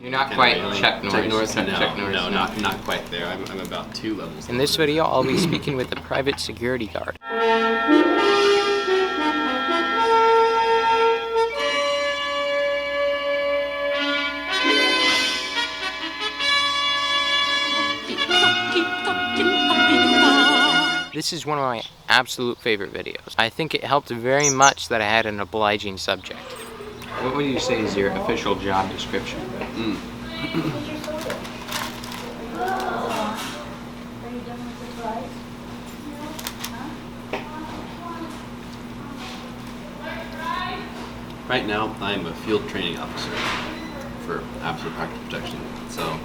You're not quite Chuck Norris. No, not quite there. I'm about 2 levels. In this video, I'll be speaking with a private security guard. This is one of my absolute favorite videos. I think it helped very much that I had an obliging subject. What would you say is your official job description? Right now, I am a field training officer for absolute practice protection. So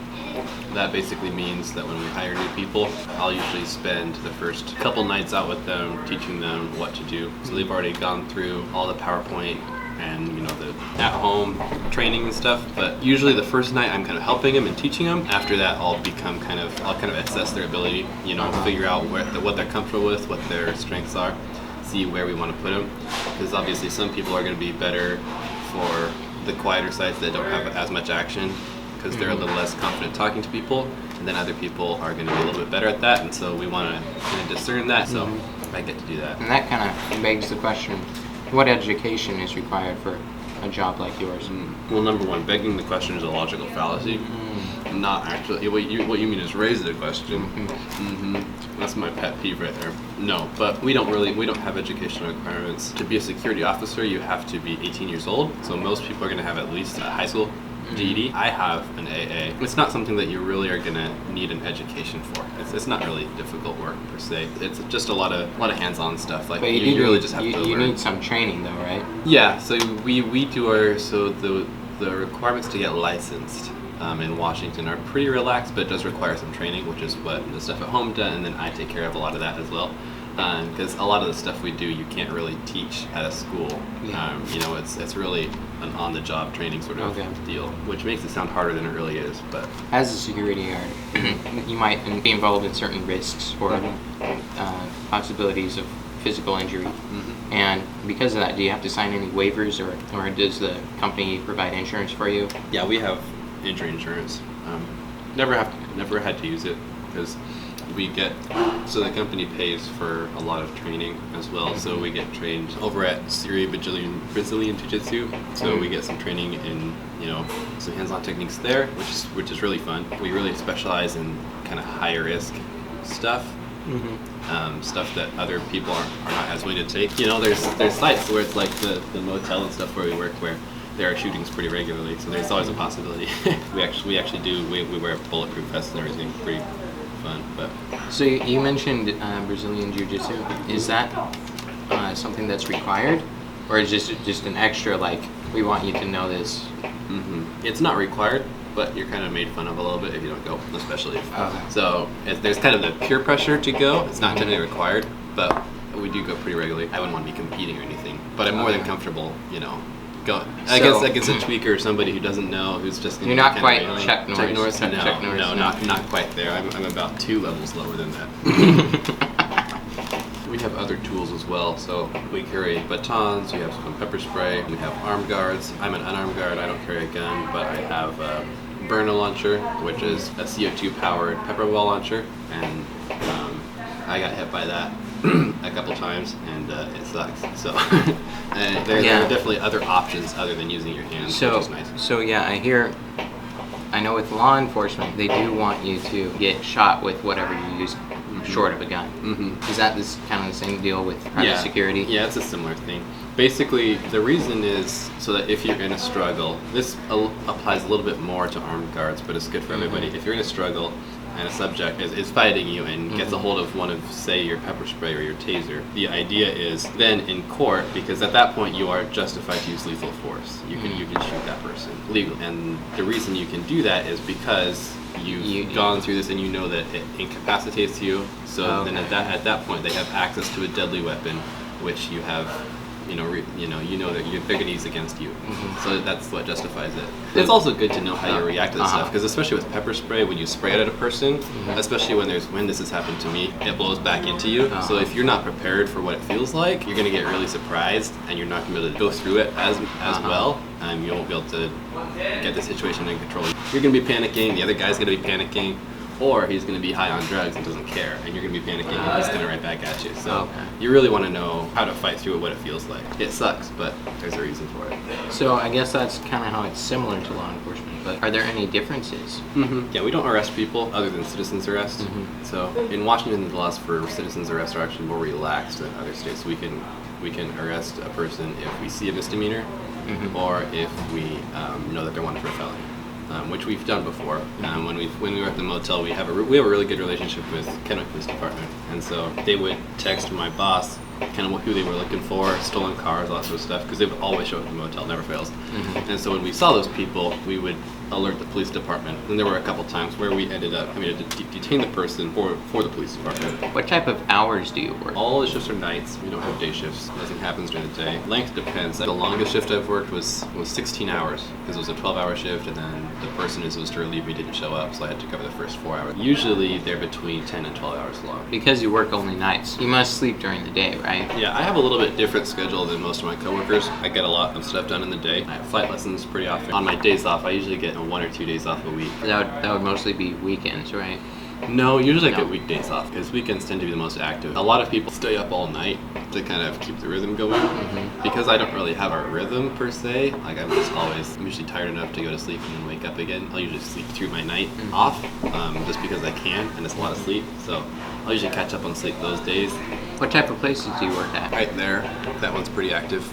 that basically means that when we hire new people, I'll usually spend the first couple nights out with them, teaching them what to do. So they've already gone through all the PowerPoint and the at-home training and stuff. But usually the first night I'm kind of helping them and teaching them. After that, I'll kind of assess their ability. Figure out what they're comfortable with, what their strengths are, see where we want to put them. Because obviously some people are going to be better for the quieter sites that don't have as much action, because they're a little less confident talking to people, and then other people are going to be a little bit better at that, and so we want to kind of discern that, so I get to do that. And that kind of begs the question, what education is required for a job like yours? Well, number one, begging the question is a logical fallacy. Not actually. What you mean is raise the question. That's my pet peeve right there. No, but we don't have educational requirements. To be a security officer, you have to be 18 years old. So most people are going to have at least a high school GED. I have an AA. It's not something that you really are going to need an education for. It's not really difficult work per se. It's just a lot of hands-on stuff. Like, but you really just have to learn. You need some training though, right? Yeah. So we do the requirements to get licensed in Washington are pretty relaxed, but it does require some training, which is what the stuff at home does, and then I take care of a lot of that as well. Because a lot of the stuff we do, you can't really teach at a school. Yeah. It's really an on-the-job training sort of deal, which makes it sound harder than it really is. But as a security guard, you might be involved in certain risks or possibilities of physical injury. And because of that, do you have to sign any waivers, or does the company provide insurance for you? Yeah, we have injury insurance. Never had to use it because so the company pays for a lot of training as well. So we get trained over at Syria Brazilian Jiu-Jitsu. So we get some training in some hands-on techniques there, which is really fun. We really specialize in kind of high risk stuff. Stuff that other people are not as willing to take. There's sites where it's like the motel and stuff where we work where there are shootings pretty regularly, so there's always a possibility. we actually do. We wear bulletproof vests and everything. Pretty fun. But so you mentioned Brazilian Jiu-Jitsu. Is that something that's required, or is it just an extra? Like, we want you to know this. It's not required, but you're kind of made fun of a little bit if you don't go, especially. So there's kind of the peer pressure to go. It's not technically required, but we do go pretty regularly. I wouldn't want to be competing or anything, but I'm more than comfortable, go. I guess a tweaker or somebody who doesn't know, who's just going to. You're not quite Chuck Norris. No, not quite there. I'm about 2 levels lower than that. We have other tools as well. So we carry batons. We have some pepper spray. We have armed guards. I'm an unarmed guard. I don't carry a gun, but I have a burner launcher, which is a CO2 powered pepper ball launcher, and I got hit by that a couple times, and it sucks. So there are definitely other options other than using your hands, which is nice. So yeah, I know with law enforcement, they do want you to get shot with whatever you use short of a gun. Is that kind of the same deal with private security? Yeah, it's a similar thing. Basically, the reason is so that if you're in a struggle, this applies a little bit more to armed guards, but it's good for everybody. If you're in a struggle and a subject is fighting you and gets a hold of one of, say, your pepper spray or your taser, the idea is then in court, because at that point you are justified to use lethal force. You can shoot that person legally, and the reason you can do that is because you've gone through this and you know that it incapacitates you. So then at that point they have access to a deadly weapon, which you have you know that they're going to use against you. So that's what justifies it. It's also good to know how you react to this stuff, because especially with pepper spray, when you spray it at a person, especially when this has happened to me, it blows back into you. So if you're not prepared for what it feels like, you're going to get really surprised, and you're not going to be able to go through it as well, and you won't be able to get the situation in control. You're going to be panicking, the other guy's going to be panicking, or he's going to be high on drugs and doesn't care, and you're going to be panicking and he's going to right back at you. So you really want to know how to fight through what it feels like. It sucks, but there's a reason for it. So I guess that's kind of how it's similar to law enforcement, but are there any differences? Yeah, we don't arrest people other than citizens arrest. So in Washington, the laws for citizens arrest are actually more relaxed than other states. We can arrest a person if we see a misdemeanor, or if we know that they're wanted for a felony. Which we've done before. When we were at the motel, we have a really good relationship with Kennewick Police Department, and so they would text my boss kind of who they were looking for, stolen cars, all that sort of stuff, because they would always show up at the motel, never fails. And so when we saw those people, we would alert the police department, and there were a couple times where we ended up having to detain the person for the police department. What type of hours do you work? All the shifts are nights. We don't have day shifts. Nothing happens during the day. Length depends. The longest shift I've worked was 16 hours, because it was a 12-hour shift, and then the person who was supposed to relieve me didn't show up, so I had to cover the first 4 hours. Usually they're between 10 and 12 hours long. Because you work only nights, you must sleep during the day, right? Yeah, I have a little bit different schedule than most of my coworkers. I get a lot of stuff done in the day. I have flight lessons pretty often. On my days off, I usually get 1 or 2 days off a week. That would mostly be weekends, right? No, usually I get weekdays off, because weekends tend to be the most active. A lot of people stay up all night to kind of keep the rhythm going. Because I don't really have a rhythm per se, like I'm usually tired enough to go to sleep and then wake up again. I'll usually sleep through my night off, just because I can, and it's a lot of sleep, so I'll usually catch up on sleep those days. What type of places do you work at? Right there, that one's pretty active.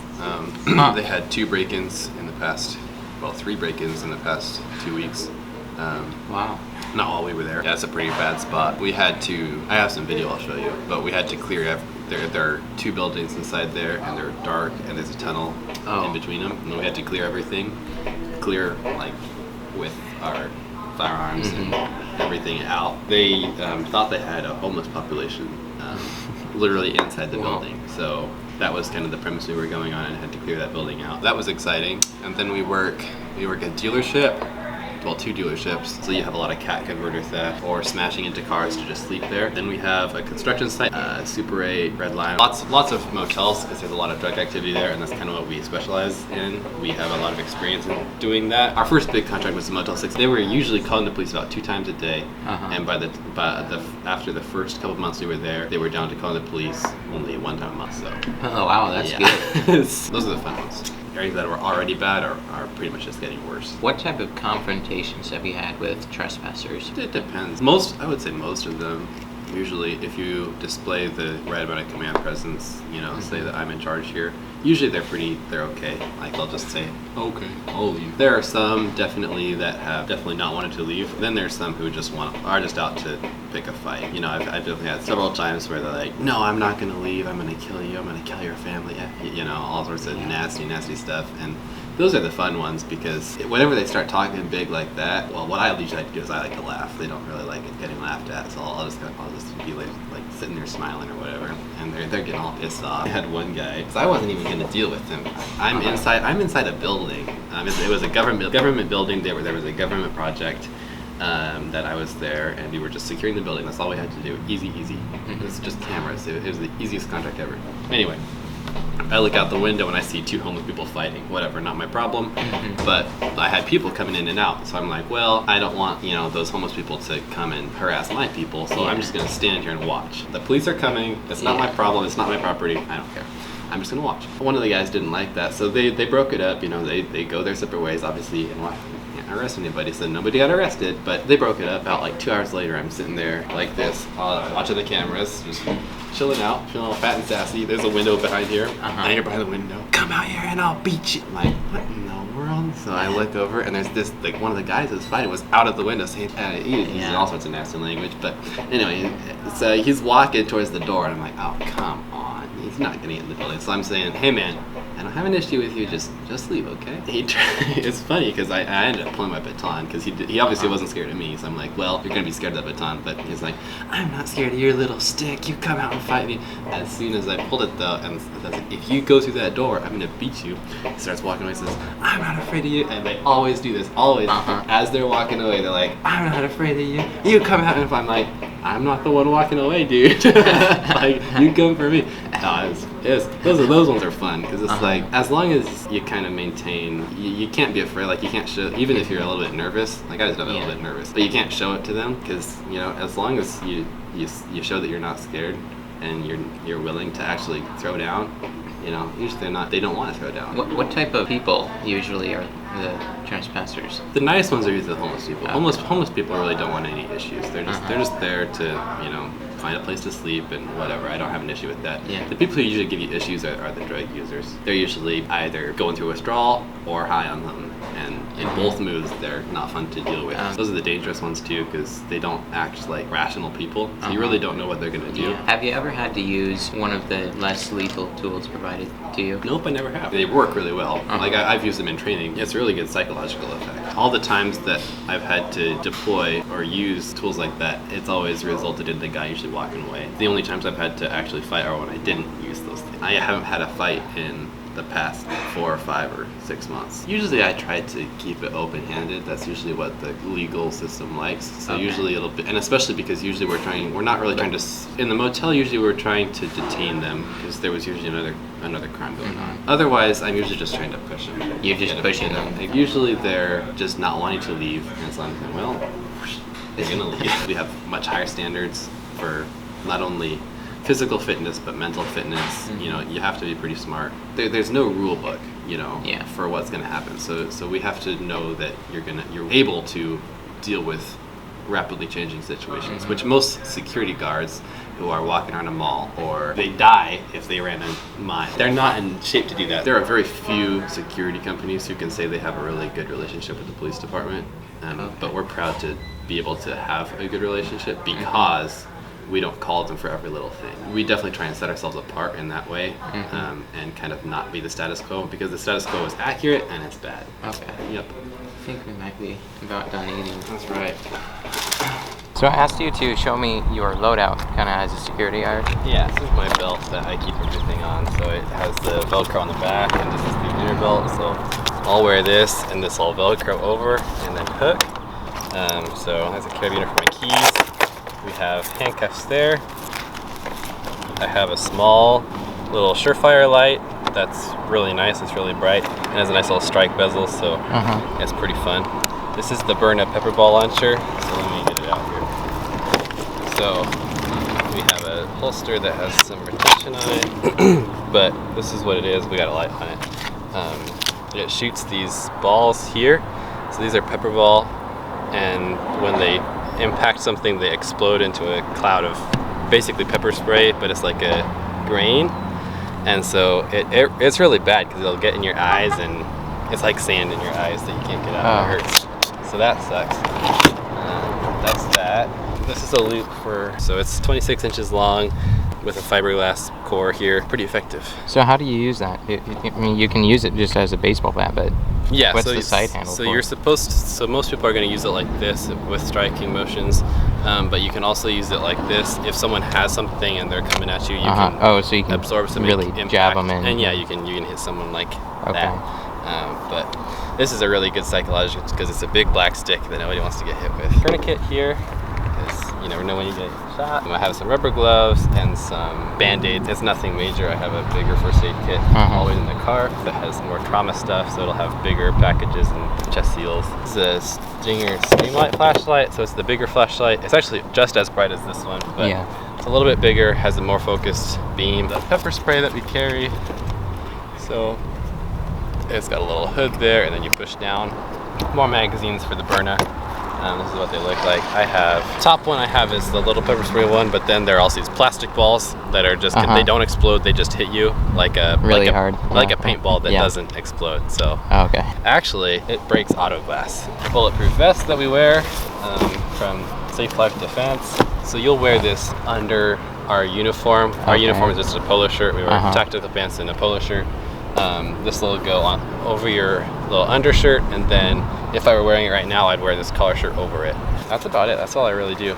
They had 2 break-ins in the past, 3 break-ins in the past 2 weeks. Wow. Not while we were there. Yeah, it's a pretty bad spot. I have some video I'll show you, but we had to clear, there are 2 buildings inside there, and they're dark, and there's a tunnel in between them, and we had to clear everything. Like with our firearms and everything out. They thought they had a homeless population literally inside the building, so that was kind of the premise we were going on, and had to clear that building out. That was exciting. And then we work at dealership. Well, 2 dealerships, so you have a lot of cat converter theft or smashing into cars to just sleep there. Then we have a construction site, Super 8, Red Line, lots of motels, because there's a lot of drug activity there, and that's kind of what we specialize in. We have a lot of experience in doing that. Our first big contract was the Motel 6. They were usually calling the police about 2 times a day, and after the first couple of months we were there, they were down to calling the police only 1 time a month. So. Oh wow, that's good. Those are the fun ones. Areas that were already bad are pretty much just getting worse. What type of confrontations have you had with trespassers? It depends. I would say most of them. Usually, if you display the right amount of command presence, say that I'm in charge here, usually they're okay. Like, they'll just say, okay, I'll leave. There are some definitely that have definitely not wanted to leave. Then there's some who are just out to pick a fight. I've definitely had several times where they're like, no, I'm not going to leave. I'm going to kill you. I'm going to kill your family. All sorts of nasty stuff. And those are the fun ones, because whenever they start talking big like that, well, what I usually like to do is I like to laugh. They don't really like it getting laughed at, so I'll just be like sitting there smiling or whatever, and they're getting all pissed off. I had one guy, because I wasn't even going to deal with him. I'm inside a building. It was a government building. There was a government project. That I was there, and we were just securing the building. That's all we had to do. Easy. It was just cameras. It was the easiest contract ever. Anyway, I look out the window and I see 2 homeless people fighting. Whatever, not my problem. But I had people coming in and out, so I'm like, well, I don't want those homeless people to come and harass my people, so I'm just gonna stand here and watch. The police are coming. It's not my problem. It's not my property. I don't care. I'm just gonna watch. One of the guys didn't like that, so they broke it up. They go their separate ways, obviously, and can't arrest anybody, so nobody got arrested. But they broke it up. About like 2 hours later, I'm sitting there like this, watching the cameras, just chilling out, feeling all fat and sassy. There's a window behind here. I hear by the window, "Come out here and I'll beat you." I'm like, what in the world? So I look over, and there's this, like, one of the guys that's fighting was out of the window saying, he's using all sorts of nasty language. But anyway, so he's walking towards the door, and I'm like, oh, come on. he's not gonna get in the building. So I'm saying, hey man, I don't have an issue with you, just leave, okay? It's funny because I ended up pulling my baton because he obviously wasn't scared of me. So I'm like, well, you're gonna be scared of that baton. But he's like, I'm not scared of your little stick. You come out and fight me. As soon as I pulled it though, and I was like, if you go through that door, I'm gonna beat you. He starts walking away and says, I'm not afraid of you. And they always do this, always. As they're walking away, they're like, I'm not afraid of you. You come out. And if I'm like, I'm not the one walking away, dude. Like, you come for me. No, those ones are fun because it's like, as long as you kind of maintain, you can't be afraid. Like, you can't show, even if you're a little bit nervous. Like, I was a little bit nervous, but you can't show it to them because, you know, as long as you show that you're not scared and you're willing to actually throw down, you know, usually they don't want to throw down. What type of people usually are the trespassers? The nice ones are usually the homeless people. Homeless people really don't want any issues. They're just there to, you know, find a place to sleep and whatever. I don't have an issue with that. Yeah. The people who usually give you issues are the drug users. They're usually either going through withdrawal or high on them, and in both moods, they're not fun to deal with. Those are the dangerous ones too because they don't act like rational people, so you really don't know what they're gonna do. Yeah. Have you ever had to use one of the less lethal tools provided to you? Nope, I never have. They work really well. Like I've used them in training. It's a really good psychological effect. All the times that I've had to deploy or use tools like that, it's always resulted in the guy usually walking away. The only times I've had to actually fight are when I didn't use those things. I haven't had a fight in the past 4 or 5 or 6 months. Usually I try to keep it open-handed. That's usually what the legal system likes. So usually it'll be, and especially because usually we're not really trying to, in the motel usually we're trying to detain them because there was usually another crime going on. Otherwise, I'm usually just trying to push them. You're just pushing them. Like, usually they're just not wanting to leave, and so I'm saying, well, they're gonna leave. We have much higher standards for not only physical fitness but mental fitness. You know, you have to be pretty smart. There's no rule book, you know, for what's gonna happen. So we have to know that you're able to deal with rapidly changing situations, which most security guards who are walking around a mall, or they die if they ran a mile, they're not in shape to do that. There are very few security companies who can say they have a really good relationship with the police department, but we're proud to be able to have a good relationship because we don't call them for every little thing. We definitely try and set ourselves apart in that way, and kind of not be the status quo, because the status quo is accurate and it's bad. Okay. Yep. I think we might be about done eating. That's right. So I asked you to show me your loadout, kind of as a security guard. Yeah, this is my belt that I keep everything on. So it has the Velcro on the back, and this is the inner belt. So I'll wear this, and this will Velcro over and then hook. So that's a carabiner for my keys. We have handcuffs there. I have a small little Surefire light that's really nice. It's really bright. It has a nice little strike bezel, so it's pretty fun. This is the Burna pepper ball launcher. So let me get it out here. So we have a holster that has some retention on it, but this is what it is. We got a light on it. It shoots these balls here. So these are pepper ball, and when they impact something, they explode into a cloud of basically pepper spray, but it's like a grain. And so it's really bad because it'll get in your eyes, and it's like sand in your eyes that you can't get out. It hurts. So that sucks. That's that. This is a loop so it's 26 inches long with a fiberglass core here. Pretty effective. So how do you use that? I mean, you can use it just as a baseball bat, but yeah, what's the side handle so for? You're supposed to, so most people are going to use it like this with striking motions, but you can also use it like this if someone has something and they're coming at you. You can so you can absorb some really impact, jab them in. and yeah, you can hit someone like that. But this is a really good psychological because it's a big black stick that nobody wants to get hit with. Tourniquet here. You never know when you get shot. I have some rubber gloves and some band-aids. It's nothing major. I have a bigger first aid kit always in the car that has more trauma stuff, so it'll have bigger packages and chest seals. This is a Stinger Streamlight flashlight, so it's the bigger flashlight. It's actually just as bright as this one, but it's a little bit bigger, has a more focused beam. The pepper spray that we carry, so it's got a little hood there, and then you push down. More magazines for the Burna. This is what they look like. Top one I have is the little pepper spray one, but then there are also these plastic balls that are just, they don't explode, they just hit you like a hard. Like a paintball that doesn't explode. So actually it breaks auto glass. Bulletproof vest that we wear from Safe Life Defense. So you'll wear this under our uniform. Our Okay. uniform is just a polo shirt. We wear Uh-huh. tactical pants and a polo shirt. This will go on over your little undershirt, and then if I were wearing it right now, I'd wear this collar shirt over it. That's about it. That's all I really do.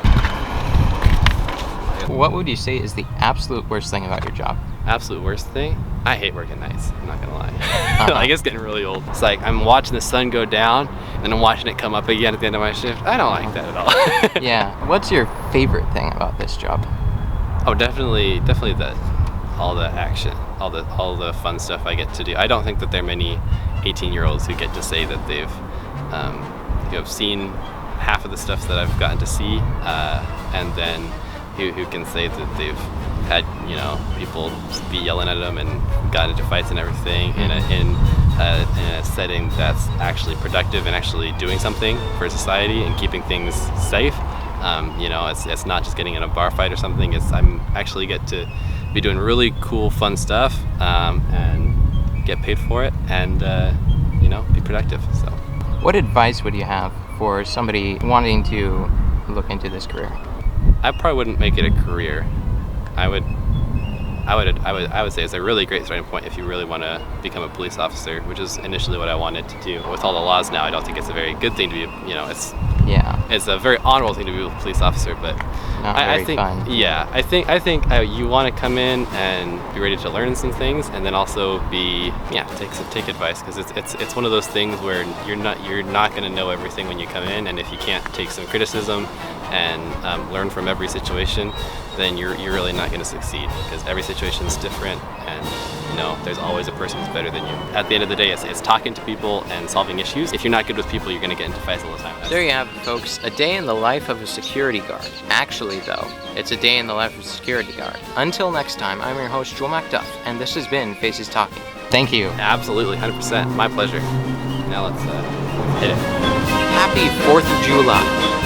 What would you say is the absolute worst thing about your job? Absolute worst thing? I hate working nights. I'm not gonna lie. Like, it's getting really old. It's like I'm watching the sun go down, and I'm watching it come up again at the end of my shift. I don't like that at all. Yeah. What's your favorite thing about this job? Oh, definitely all the action, all the fun stuff I get to do. I don't think that there are many 18-year-olds who get to say that they've seen half of the stuff that I've gotten to see, and then who can say that they've had people be yelling at them and got into fights and everything in a setting that's actually productive and actually doing something for society and keeping things safe. It's not just getting in a bar fight or something. I'm actually get to be doing really cool, fun stuff, and get paid for it, and be productive. So, What advice would you have for somebody wanting to look into this career? I probably wouldn't make it a career. I would say it's a really great starting point if you really want to become a police officer, which is initially what I wanted to do. With all the laws now, I don't think it's a very good thing to be. It's a very honorable thing to be a police officer, but Not I very think, fun. yeah, I think you want to come in and be ready to learn some things, and then also take advice, because it's one of those things where you're not going to know everything when you come in, and if you can't take some criticism and learn from every situation, then you're really not going to succeed, because every situation is different, and there's always a person who's better than you. At the end of the day, it's talking to people and solving issues. If you're not good with people, you're going to get into fights all the time. There you have it, folks. A day in the life of a security guard. Actually, though, it's a day in the life of a security guard. Until next time, I'm your host, Joel MacDuff, and this has been Faces Talking. Thank you. Absolutely, 100%. My pleasure. Now let's hit it. Happy 4th of July.